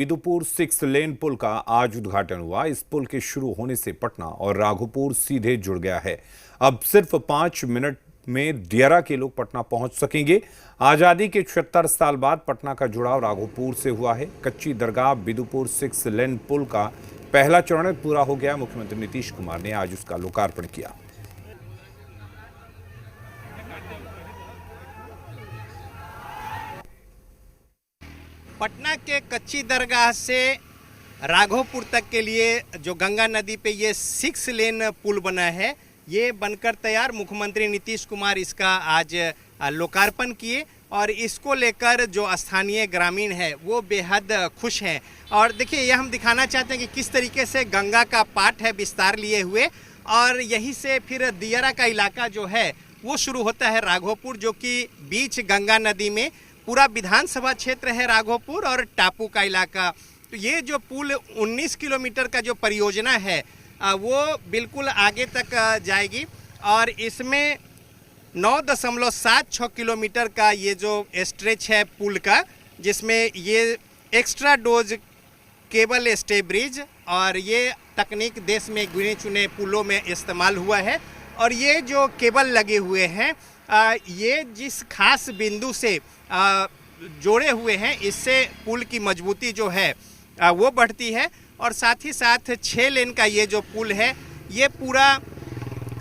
बिदुपुर 6 लेन पुल का आज उद्घाटन हुआ। इस पुल के शुरू होने से पटना और राघोपुर सीधे जुड़ गया है। अब सिर्फ 5 मिनट में दियारा के लोग पटना पहुंच सकेंगे। आजादी के 76 साल बाद पटना का जुड़ाव राघोपुर से हुआ है। कच्ची दरगाह बिदुपुर 6 लेन पुल का पहला चरण पूरा हो गया। मुख्यमंत्री नीतीश कुमार ने आज उसका लोकार्पण किया। पटना के कच्ची दरगाह से राघोपुर तक के लिए जो गंगा नदी पे ये 6 लेन पुल बना है, ये बनकर तैयार। मुख्यमंत्री नीतीश कुमार इसका आज लोकार्पण किए और इसको लेकर जो स्थानीय ग्रामीण है वो बेहद खुश हैं। और देखिए, ये हम दिखाना चाहते हैं कि किस तरीके से गंगा का पाट है विस्तार लिए हुए, और यहीं से फिर दियारा का इलाका जो है वो शुरू होता है राघोपुर, जो कि बीच गंगा नदी में पूरा विधानसभा क्षेत्र है राघोपुर और टापू का इलाका। तो ये जो पुल 19 किलोमीटर का जो परियोजना है वो बिल्कुल आगे तक जाएगी, और इसमें 9.76 किलोमीटर का ये जो स्ट्रेच है पुल का, जिसमें ये extra dose cable stay bridge और ये तकनीक देश में गिने चुने पुलों में इस्तेमाल हुआ है। और ये जो केबल लगे हुए हैं ये जिस खास बिंदु से जोड़े हुए हैं, इससे पुल की मजबूती जो है वो बढ़ती है। और साथ ही साथ 6 लेन का ये जो पुल है, ये पूरा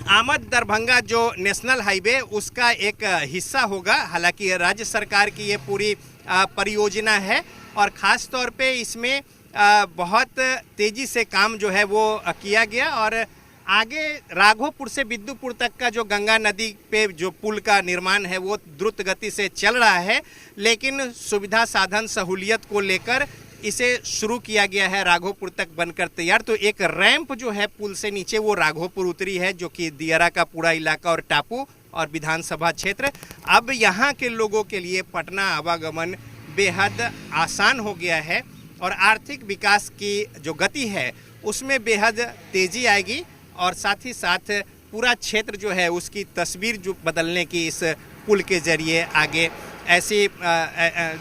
आमद दरभंगा जो नेशनल हाईवे उसका एक हिस्सा होगा। हालांकि राज्य सरकार की ये पूरी परियोजना है और ख़ास तौर पे इसमें बहुत तेज़ी से काम जो है वो किया गया। और आगे राघोपुर से बिदुपुर तक का जो गंगा नदी पे जो पुल का निर्माण है वो द्रुत गति से चल रहा है, लेकिन सुविधा साधन सहूलियत को लेकर इसे शुरू किया गया है। राघोपुर तक बनकर तैयार। तो एक रैंप जो है पुल से नीचे वो राघोपुर उतरी है, जो कि दियारा का पूरा इलाका और टापू और विधानसभा क्षेत्र। अब यहाँ के लोगों के लिए पटना आवागमन बेहद आसान हो गया है और आर्थिक विकास की जो गति है उसमें बेहद तेज़ी आएगी। और साथ ही साथ पूरा क्षेत्र जो है उसकी तस्वीर जो बदलने की इस पुल के जरिए आगे ऐसी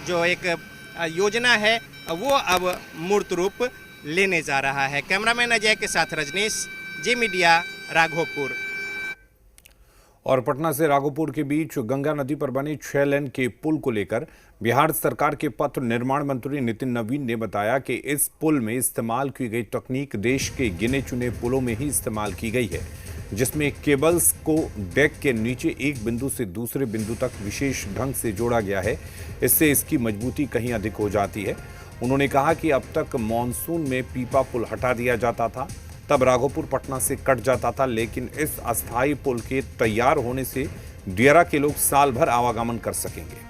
जो एक योजना है वो अब मूर्त रूप लेने जा रहा है। कैमरामैन अजय के साथ रजनीश, जी मीडिया, राघोपुर। और पटना से राघोपुर के बीच गंगा नदी पर बने 6 लेन के पुल को लेकर बिहार सरकार के पथ निर्माण मंत्री नितिन नवीन ने बताया कि इस पुल में इस्तेमाल की गई तकनीक देश के गिने चुने पुलों में ही इस्तेमाल की गई है, जिसमें केबल्स को डेक के नीचे एक बिंदु से दूसरे बिंदु तक विशेष ढंग से जोड़ा गया है। इससे इसकी मजबूती कहीं अधिक हो जाती है। उन्होंने कहा कि अब तक मानसून में पीपा पुल हटा दिया जाता था, तब राघोपुर पटना से कट जाता था, लेकिन इस अस्थायी पुल के तैयार होने से दियारा के लोग साल भर आवागमन कर सकेंगे।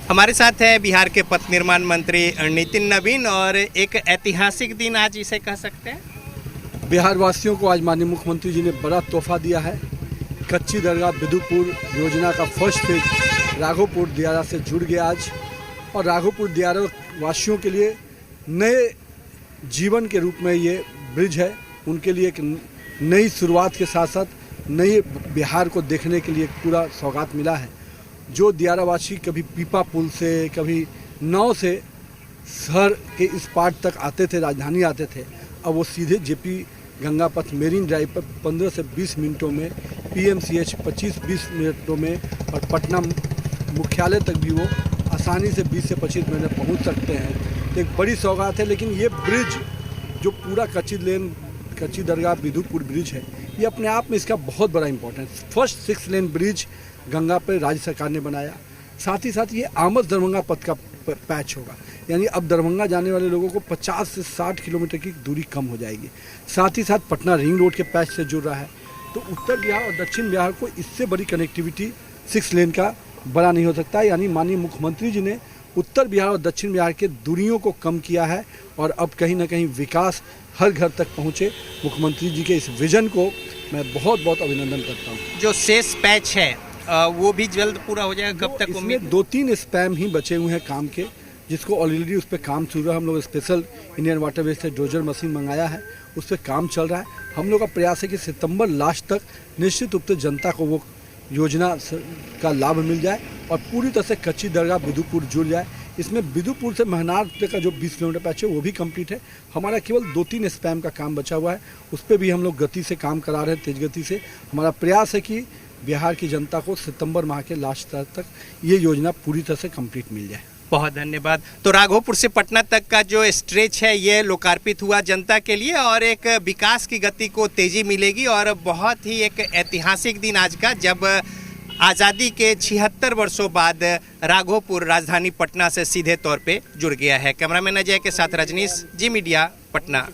हमारे साथ है बिहार के पथ निर्माण मंत्री नितिन नवीन, और एक ऐतिहासिक दिन आज इसे कह सकते हैं। बिहार वासियों को आज माननीय मुख्यमंत्री जी ने बड़ा तोहफा दिया है। कच्ची दरगाह बिदुपुर योजना का फर्स्ट फेज राघोपुर दियारा से जुड़ गया आज, और राघोपुर दियारा वासियों के लिए नए जीवन के रूप में ये ब्रिज है। उनके लिए एक नई शुरुआत के साथ साथ नए बिहार को देखने के लिए पूरा सौगात मिला है। जो दियारावासी कभी पीपा पुल से, कभी नाव से शहर के इस पार्ट तक आते थे, राजधानी आते थे, अब वो सीधे जेपी गंगा पथ मेरीन ड्राइव पर 15 से 20 मिनटों में, पीएमसीएच 25-20 मिनटों में, और पटना मुख्यालय तक भी वो आसानी से 20 से 25 मिनट में पहुँच सकते हैं। तो एक बड़ी सौगात है। लेकिन ये ब्रिज जो पूरा कच्ची दरगाह बिदुपुर ब्रिज है, ये अपने आप में इसका बहुत बड़ा importance. First 6 lane bridge Ganga पर राज्य सरकार ने बनाया। साथ ही साथ ये आमद दरभंगा पथ का पैच होगा, यानी अब दरभंगा जाने वाले लोगों को 50 से 60 किलोमीटर की दूरी कम हो जाएगी। साथ ही साथ पटना रिंग रोड के पैच से जुड़ रहा है। तो उत्तर बिहार और दक्षिण बिहार को इससे बड़ी कनेक्टिविटी 6 लेन का बड़ा नहीं हो सकता। यानी माननीय मुख्यमंत्री जी ने उत्तर बिहार और दक्षिण बिहार के दूरियों को कम किया है, और अब कहीं ना कहीं विकास हर घर तक पहुँचे। मुख्यमंत्री जी के इस विजन को मैं बहुत बहुत अभिनंदन करता हूँ। जो शेष पैच है वो भी जल्द पूरा हो जाएगा, कब तक उम्मीद? 2-3 स्पैम ही बचे हुए हैं काम के, जिसको ऑलरेडी उस पर काम शुरू है। हम लोग स्पेशल इंडियन वाटरवेज से डोजर मशीन मंगाया है, उस पर काम चल रहा है। हम लोग का प्रयास है कि सितंबर लास्ट तक निश्चित रूप से जनता को वो योजना का लाभ मिल जाए और पूरी तरह से कच्ची दरगाह बिदुपुर जुड़ जाए। इसमें बिदुपुर से महनार तक का जो 20 किलोमीटर पैच है वो भी कंप्लीट है। हमारा केवल 2-3 स्पैम का काम बचा हुआ है, उस पर भी हम लोग गति से काम करा रहे हैं, तेज गति से। हमारा प्रयास है कि बिहार की जनता को सितंबर माह के लास्ट तक ये योजना पूरी तरह से कंप्लीट मिल जाए। बहुत धन्यवाद। तो राघोपुर से पटना तक का जो स्ट्रेच है ये लोकार्पित हुआ जनता के लिए और एक विकास की गति को तेजी मिलेगी और बहुत ही एक ऐतिहासिक दिन आज का, जब आज़ादी के 76 वर्षों बाद राघोपुर राजधानी पटना से सीधे तौर पे जुड़ गया है। कैमरामैन अजय के साथ रजनीश, जी मीडिया, पटना।